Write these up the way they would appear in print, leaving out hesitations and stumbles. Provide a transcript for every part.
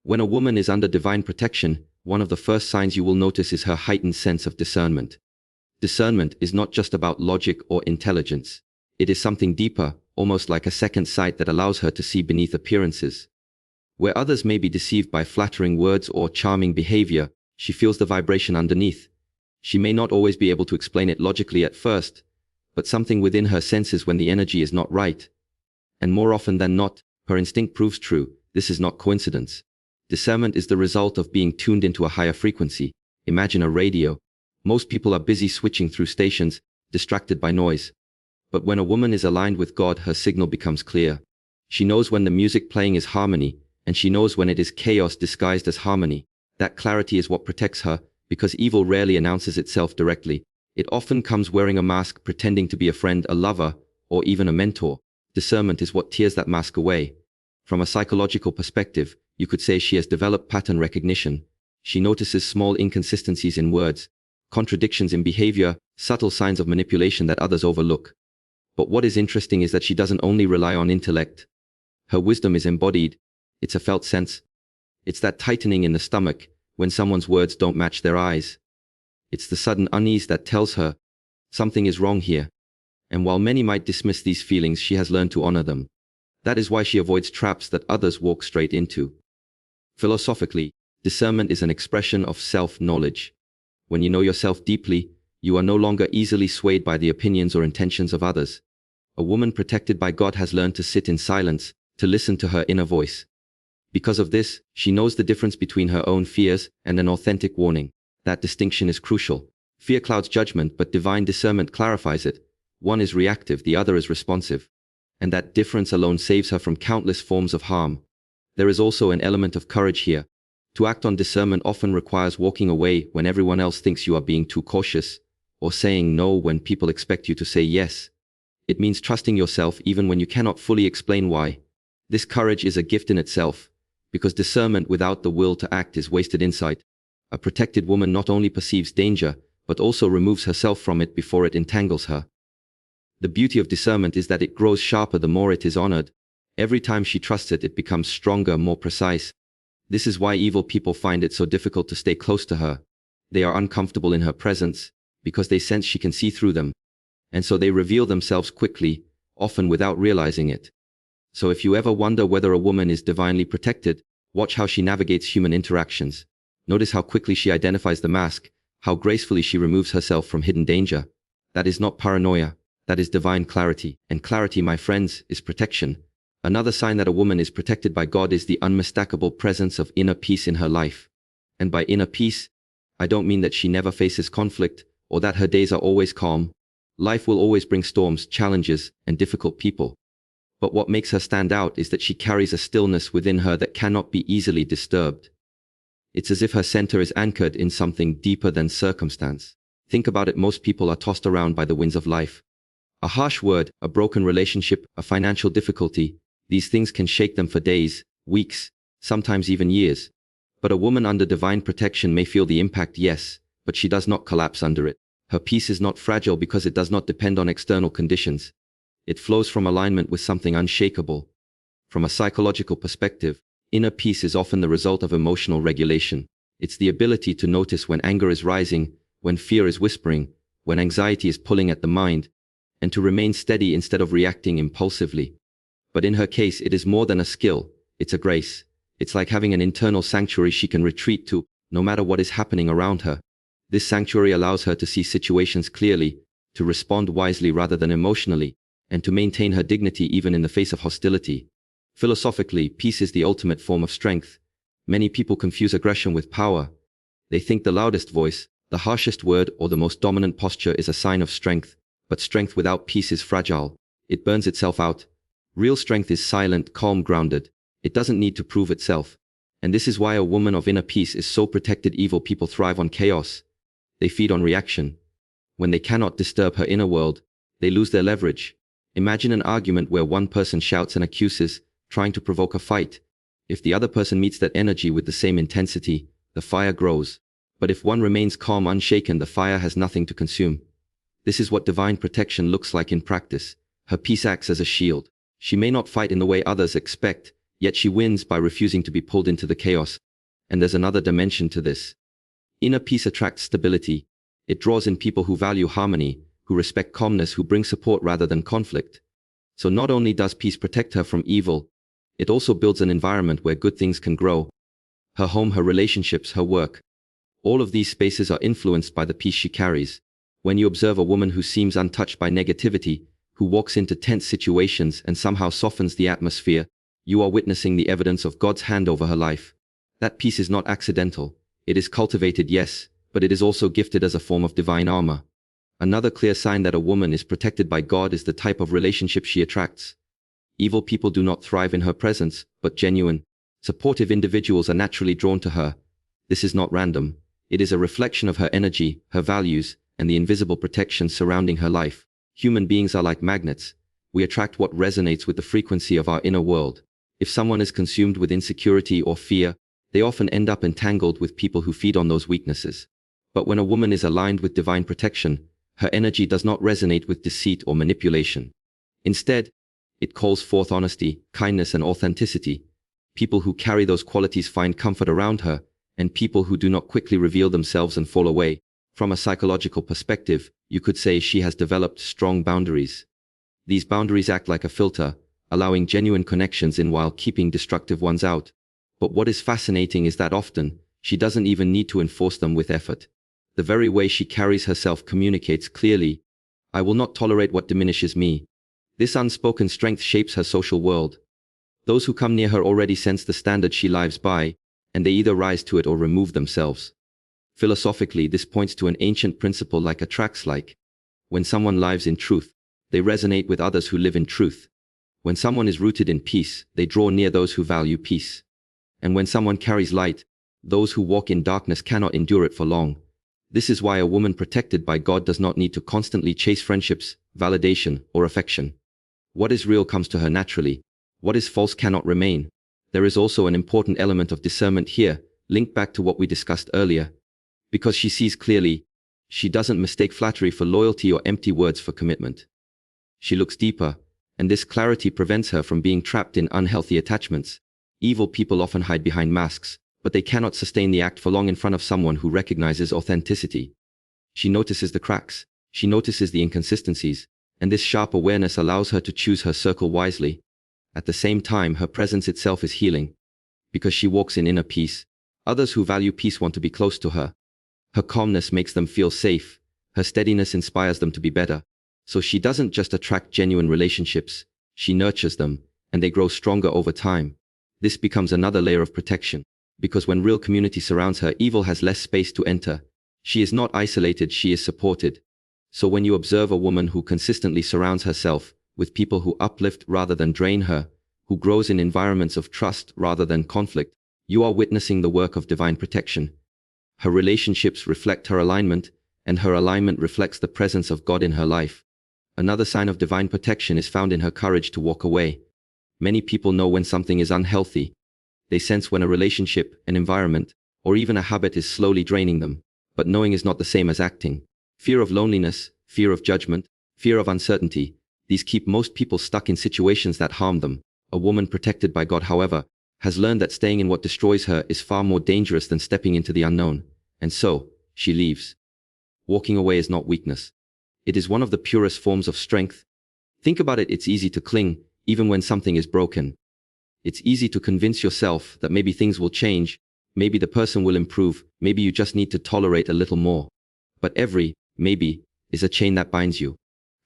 When a woman is under divine protection, one of the first signs you will notice is her heightened sense of discernment. Discernment is not just about logic or intelligence. It is something deeper, almost like a second sight that allows her to see beneath appearances. Where others may be deceived by flattering words or charming behavior, she feels the vibration underneath. She may not always be able to explain it logically at first, but something within her senses when the energy is not right. And more often than not, her instinct proves true. This is not coincidence. Discernment is the result of being tuned into a higher frequency. Imagine a radio. Most people are busy switching through stations, distracted by noise. But when a woman is aligned with God, her signal becomes clear. She knows when the music playing is harmony, and she knows when it is chaos disguised as harmony. That clarity is what protects her, because evil rarely announces itself directly. It often comes wearing a mask, pretending to be a friend, a lover, or even a mentor. Discernment is what tears that mask away. From a psychological perspective, you could say she has developed pattern recognition. She notices small inconsistencies in words, contradictions in behavior, subtle signs of manipulation that others overlook. But what is interesting is that she doesn't only rely on intellect. Her wisdom is embodied. It's a felt sense. It's that tightening in the stomach when someone's words don't match their eyes. It's the sudden unease that tells her something is wrong here. And while many might dismiss these feelings, she has learned to honor them. That is why she avoids traps that others walk straight into. Philosophically, discernment is an expression of self-knowledge. When you know yourself deeply, you are no longer easily swayed by the opinions or intentions of others. A woman protected by God has learned to sit in silence, to listen to her inner voice. Because of this, she knows the difference between her own fears and an authentic warning. That distinction is crucial. Fear clouds judgment, but divine discernment clarifies it. One is reactive, the other is responsive. And that difference alone saves her from countless forms of harm. There is also an element of courage here. To act on discernment often requires walking away when everyone else thinks you are being too cautious, or saying no when people expect you to say yes. It means trusting yourself even when you cannot fully explain why. This courage is a gift in itself, because discernment without the will to act is wasted insight. A protected woman not only perceives danger, but also removes herself from it before it entangles her. The beauty of discernment is that it grows sharper the more it is honored. Every time she trusts it, it becomes stronger, more precise. This is why evil people find it so difficult to stay close to her. They are uncomfortable in her presence, because they sense she can see through them. And so they reveal themselves quickly, often without realizing it. So if you ever wonder whether a woman is divinely protected, watch how she navigates human interactions. Notice how quickly she identifies the mask, how gracefully she removes herself from hidden danger. That is not paranoia. That is divine clarity. And clarity, my friends, is protection. Another sign that a woman is protected by God is the unmistakable presence of inner peace in her life. And by inner peace, I don't mean that she never faces conflict, or that her days are always calm. Life will always bring storms, challenges, and difficult people. But what makes her stand out is that she carries a stillness within her that cannot be easily disturbed. It's as if her center is anchored in something deeper than circumstance. Think about it, most people are tossed around by the winds of life. A harsh word, a broken relationship, a financial difficulty, these things can shake them for days, weeks, sometimes even years. But a woman under divine protection may feel the impact, yes, but she does not collapse under it. Her peace is not fragile because it does not depend on external conditions. It flows from alignment with something unshakable. From a psychological perspective, inner peace is often the result of emotional regulation. It's the ability to notice when anger is rising, when fear is whispering, when anxiety is pulling at the mind, and to remain steady instead of reacting impulsively. But in her case, it is more than a skill, it's a grace. It's like having an internal sanctuary she can retreat to, no matter what is happening around her. This sanctuary allows her to see situations clearly, to respond wisely rather than emotionally, and to maintain her dignity even in the face of hostility. Philosophically, peace is the ultimate form of strength. Many people confuse aggression with power. They think the loudest voice, the harshest word, or the most dominant posture is a sign of strength. But strength without peace is fragile. It burns itself out. Real strength is silent, calm, grounded. It doesn't need to prove itself. And this is why a woman of inner peace is so protected. Evil people thrive on chaos. They feed on reaction. When they cannot disturb her inner world, they lose their leverage. Imagine an argument where one person shouts and accuses, trying to provoke a fight. If the other person meets that energy with the same intensity, the fire grows. But if one remains calm, unshaken, the fire has nothing to consume. This is what divine protection looks like in practice. Her peace acts as a shield. She may not fight in the way others expect, Yet she wins by refusing to be pulled into the chaos. And there's another dimension to this. Inner peace attracts stability. It draws in people who value harmony, who respect calmness, who bring support rather than conflict. So not only does peace protect her from evil, it also builds an environment where good things can grow. Her home, her relationships, her work. All of these spaces are influenced by the peace she carries. When you observe a woman who seems untouched by negativity, who walks into tense situations and somehow softens the atmosphere, you are witnessing the evidence of God's hand over her life. That peace is not accidental. It is cultivated, yes, but it is also gifted as a form of divine armor. Another clear sign that a woman is protected by God is the type of relationship she attracts. Evil people do not thrive in her presence, but genuine, supportive individuals are naturally drawn to her. This is not random. It is a reflection of her energy, her values, and the invisible protection surrounding her life. Human beings are like magnets. We attract what resonates with the frequency of our inner world. If someone is consumed with insecurity or fear, they often end up entangled with people who feed on those weaknesses. But when a woman is aligned with divine protection, her energy does not resonate with deceit or manipulation. Instead, it calls forth honesty, kindness, and authenticity. People who carry those qualities find comfort around her, and people who do not quickly reveal themselves and fall away. From a psychological perspective, you could say she has developed strong boundaries. These boundaries act like a filter, allowing genuine connections in while keeping destructive ones out. But what is fascinating is that often, she doesn't even need to enforce them with effort. The very way she carries herself communicates clearly, "I will not tolerate what diminishes me." This unspoken strength shapes her social world. Those who come near her already sense the standard she lives by, and they either rise to it or remove themselves. Philosophically, this points to an ancient principle like attracts like. When someone lives in truth, they resonate with others who live in truth. When someone is rooted in peace, they draw near those who value peace. And when someone carries light, those who walk in darkness cannot endure it for long. This is why a woman protected by God does not need to constantly chase friendships, validation, or affection. What is real comes to her naturally. What is false cannot remain. There is also an important element of discernment here, linked back to what we discussed earlier. Because she sees clearly, she doesn't mistake flattery for loyalty or empty words for commitment. She looks deeper, and this clarity prevents her from being trapped in unhealthy attachments. Evil people often hide behind masks, but they cannot sustain the act for long in front of someone who recognizes authenticity. She notices the cracks, she notices the inconsistencies, and this sharp awareness allows her to choose her circle wisely. At the same time, her presence itself is healing. Because she walks in inner peace, others who value peace want to be close to her. Her calmness makes them feel safe, her steadiness inspires them to be better. So she doesn't just attract genuine relationships, she nurtures them, and they grow stronger over time. This becomes another layer of protection. Because when real community surrounds her, evil has less space to enter. She is not isolated, she is supported. So when you observe a woman who consistently surrounds herself with people who uplift rather than drain her, who grows in environments of trust rather than conflict, you are witnessing the work of divine protection. Her relationships reflect her alignment, and her alignment reflects the presence of God in her life. Another sign of divine protection is found in her courage to walk away. Many people know when something is unhealthy. They sense when a relationship, an environment, or even a habit is slowly draining them. But knowing is not the same as acting. Fear of loneliness, fear of judgment, fear of uncertainty, these keep most people stuck in situations that harm them. A woman protected by God, however, has learned that staying in what destroys her is far more dangerous than stepping into the unknown. And so, she leaves. Walking away is not weakness. It is one of the purest forms of strength. Think about it, it's easy to cling, even when something is broken. It's easy to convince yourself that maybe things will change, maybe the person will improve, maybe you just need to tolerate a little more. But every maybe is a chain that binds you.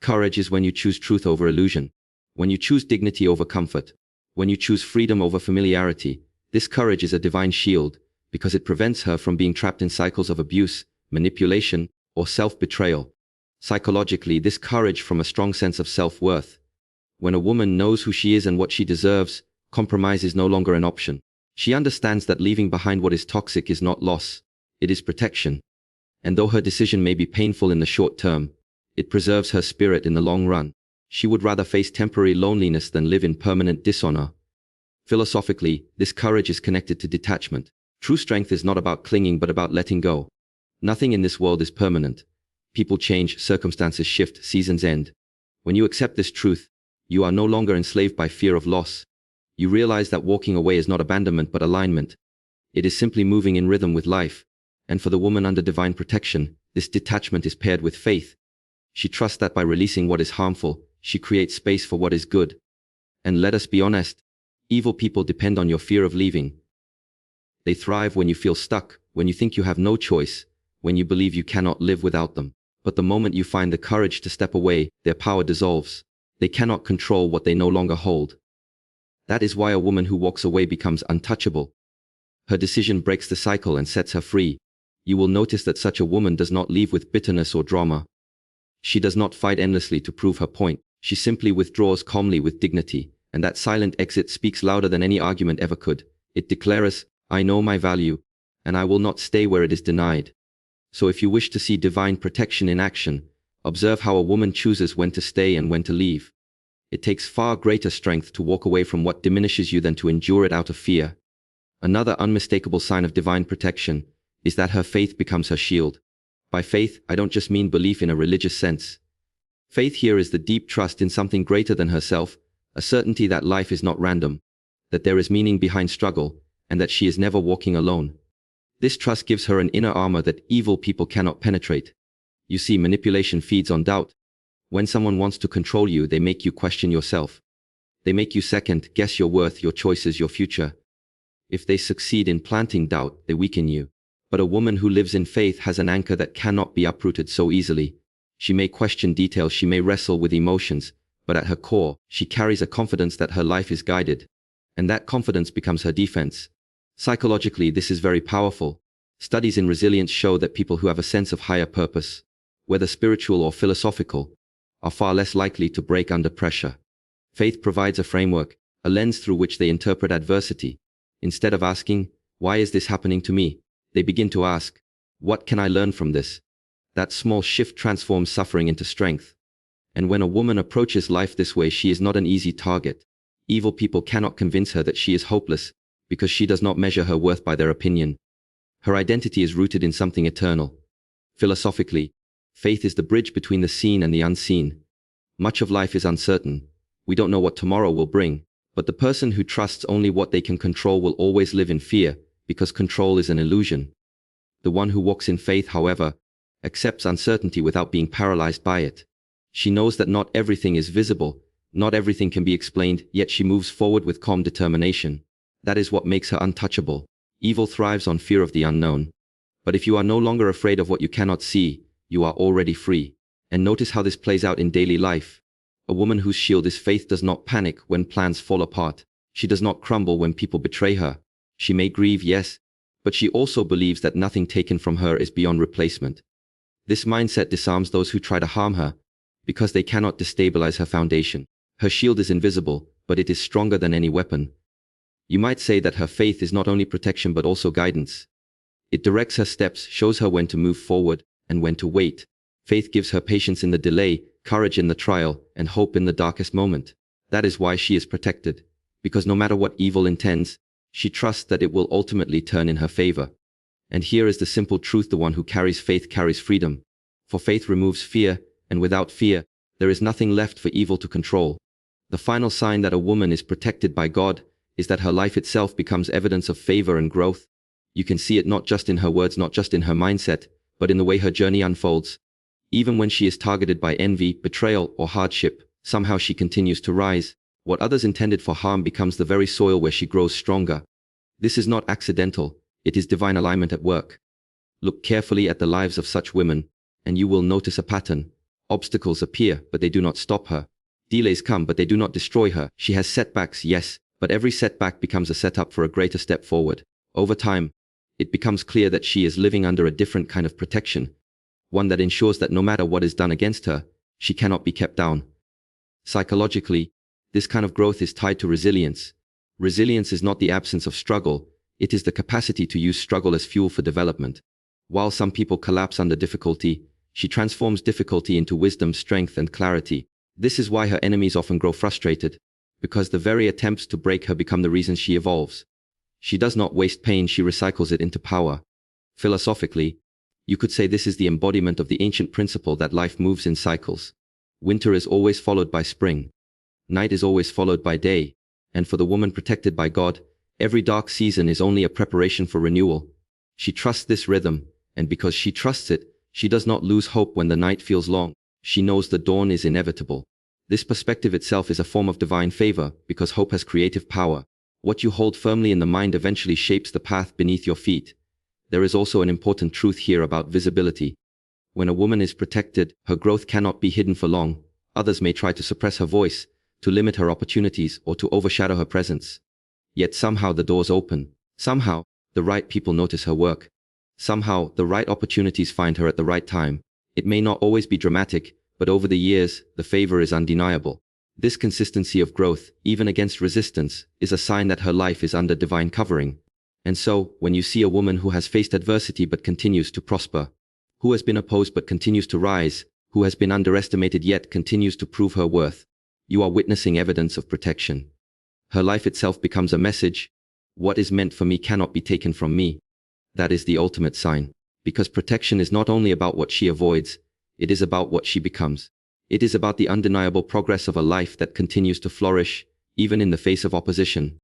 Courage is when you choose truth over illusion, when you choose dignity over comfort, when you choose freedom over familiarity. This courage is a divine shield because it prevents her from being trapped in cycles of abuse, manipulation, or self-betrayal. Psychologically, this courage from a strong sense of self-worth. When a woman knows who she is and what she deserves, compromise is no longer an option. She understands that leaving behind what is toxic is not loss, it is protection. And though her decision may be painful in the short term, it preserves her spirit in the long run. She would rather face temporary loneliness than live in permanent dishonor. Philosophically, this courage is connected to detachment. True strength is not about clinging but about letting go. Nothing in this world is permanent. People change, circumstances shift, seasons end. When you accept this truth, you are no longer enslaved by fear of loss. You realize that walking away is not abandonment but alignment. It is simply moving in rhythm with life. And for the woman under divine protection, this detachment is paired with faith. She trusts that by releasing what is harmful, she creates space for what is good. And let us be honest, evil people depend on your fear of leaving. They thrive when you feel stuck, when you think you have no choice, when you believe you cannot live without them. But the moment you find the courage to step away, their power dissolves. They cannot control what they no longer hold. That is why a woman who walks away becomes untouchable. Her decision breaks the cycle and sets her free. You will notice that such a woman does not leave with bitterness or drama. She does not fight endlessly to prove her point. She simply withdraws calmly with dignity, and that silent exit speaks louder than any argument ever could. It declares, I know my value, and I will not stay where it is denied. So if you wish to see divine protection in action, observe how a woman chooses when to stay and when to leave. It takes far greater strength to walk away from what diminishes you than to endure it out of fear. Another unmistakable sign of divine protection is that her faith becomes her shield. By faith, I don't just mean belief in a religious sense. Faith here is the deep trust in something greater than herself, a certainty that life is not random, that there is meaning behind struggle, and that she is never walking alone. This trust gives her an inner armor that evil people cannot penetrate. You see, manipulation feeds on doubt. When someone wants to control you, they make you question yourself. They make you second guess your worth, your choices, your future. If they succeed in planting doubt, they weaken you. But a woman who lives in faith has an anchor that cannot be uprooted so easily. She may question details, she may wrestle with emotions, but at her core, she carries a confidence that her life is guided. And that confidence becomes her defense. Psychologically, this is very powerful. Studies in resilience show that people who have a sense of higher purpose, whether spiritual or philosophical, are far less likely to break under pressure. Faith provides a framework, a lens through which they interpret adversity. Instead of asking, why is this happening to me? They begin to ask, what can I learn from this? That small shift transforms suffering into strength. And when a woman approaches life this way, she is not an easy target. Evil people cannot convince her that she is hopeless, because she does not measure her worth by their opinion. Her identity is rooted in something eternal. Philosophically, faith is the bridge between the seen and the unseen. Much of life is uncertain. We don't know what tomorrow will bring, but the person who trusts only what they can control will always live in fear, because control is an illusion. The one who walks in faith, however, accepts uncertainty without being paralyzed by it. She knows that not everything is visible, not everything can be explained, yet she moves forward with calm determination. That is what makes her untouchable. Evil thrives on fear of the unknown. But if you are no longer afraid of what you cannot see, you are already free. And notice how this plays out in daily life. A woman whose shield is faith does not panic when plans fall apart. She does not crumble when people betray her. She may grieve, yes, but she also believes that nothing taken from her is beyond replacement. This mindset disarms those who try to harm her, because they cannot destabilize her foundation. Her shield is invisible, but it is stronger than any weapon. You might say that her faith is not only protection but also guidance. It directs her steps, shows her when to move forward and when to wait. Faith gives her patience in the delay, courage in the trial, and hope in the darkest moment. That is why she is protected, because no matter what evil intends, she trusts that it will ultimately turn in her favor. And here is the simple truth: the one who carries faith carries freedom. For faith removes fear, and without fear, there is nothing left for evil to control. The final sign that a woman is protected by God is that her life itself becomes evidence of favor and growth. You can see it not just in her words, not just in her mindset, but in the way her journey unfolds. Even when she is targeted by envy, betrayal, or hardship, somehow she continues to rise. What others intended for harm becomes the very soil where she grows stronger. This is not accidental, it is divine alignment at work. Look carefully at the lives of such women, and you will notice a pattern. Obstacles appear, but they do not stop her. Delays come, but they do not destroy her. She has setbacks, yes, but every setback becomes a setup for a greater step forward. Over time, it becomes clear that she is living under a different kind of protection, one that ensures that no matter what is done against her, she cannot be kept down. Psychologically, this kind of growth is tied to resilience. Resilience is not the absence of struggle, it is the capacity to use struggle as fuel for development. While some people collapse under difficulty, she transforms difficulty into wisdom, strength, and clarity. This is why her enemies often grow frustrated, because the very attempts to break her become the reason she evolves. She does not waste pain, she recycles it into power. Philosophically, you could say this is the embodiment of the ancient principle that life moves in cycles. Winter is always followed by spring. Night is always followed by day. And for the woman protected by God, every dark season is only a preparation for renewal. She trusts this rhythm, and because she trusts it, she does not lose hope when the night feels long. She knows the dawn is inevitable. This perspective itself is a form of divine favor, because hope has creative power. What you hold firmly in the mind eventually shapes the path beneath your feet. There is also an important truth here about visibility. When a woman is protected, her growth cannot be hidden for long. Others may try to suppress her voice, to limit her opportunities, or to overshadow her presence. Yet somehow the doors open. Somehow, the right people notice her work. Somehow, the right opportunities find her at the right time. It may not always be dramatic, but over the years, the favor is undeniable. This consistency of growth, even against resistance, is a sign that her life is under divine covering. And so, when you see a woman who has faced adversity but continues to prosper, who has been opposed but continues to rise, who has been underestimated yet continues to prove her worth, you are witnessing evidence of protection. Her life itself becomes a message. What is meant for me cannot be taken from me. That is the ultimate sign. Because protection is not only about what she avoids, it is about what she becomes. It is about the undeniable progress of a life that continues to flourish, even in the face of opposition.